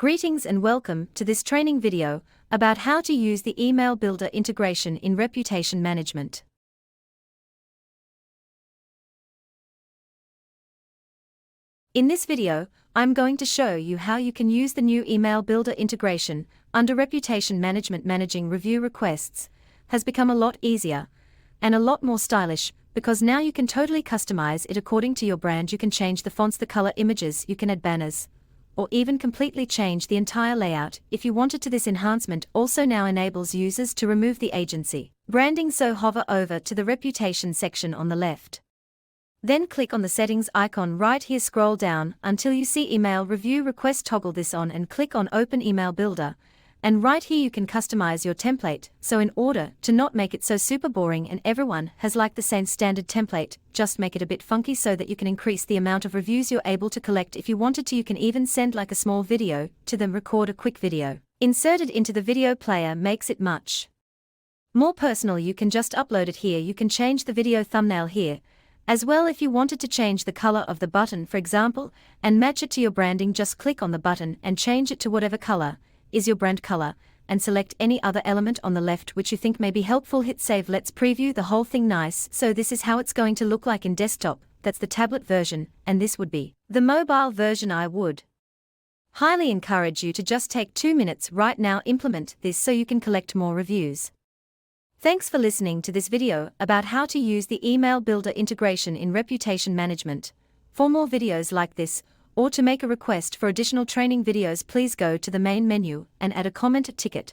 Greetings and welcome to this training video about how to use the Email Builder integration in reputation management. In this video, I'm going to show you how you can use the new Email Builder integration under reputation management. Managing review requests has become a lot easier and a lot more stylish because now you can totally customize it according to your brand. You can change the fonts, the color, images, you can add banners, or even completely change the entire layout if you wanted to. This enhancement also now enables users to remove the agency branding, so hover over to the reputation section on the left. Then click on the settings icon right here, scroll down until you see email review request, toggle this on and click on Open Email Builder. And right here you can customize your template, so in order to not make it so super boring and everyone has like the same standard template, just make it a bit funky so that you can increase the amount of reviews you're able to collect. If you wanted to, you can even send like a small video to them, record a quick video, insert it into the video player, makes it much more personal. You can just upload it here. You can change the video thumbnail here as well if you wanted to change the color of the button, for example, and match it to your branding. Just click on the button and change it to whatever color is your brand color, and select any other element on the left which you think may be helpful. Hit save. Let's preview the whole thing. Nice. So this is how it's going to look like in desktop. That's the tablet version, and this would be the mobile version. I would highly encourage you to just take 2 minutes right now, implement this so you can collect more reviews. Thanks for listening to this video about how to use the Email Builder integration in reputation management. For more videos like this, or to make a request for additional training videos, please go to the main menu and add a comment ticket.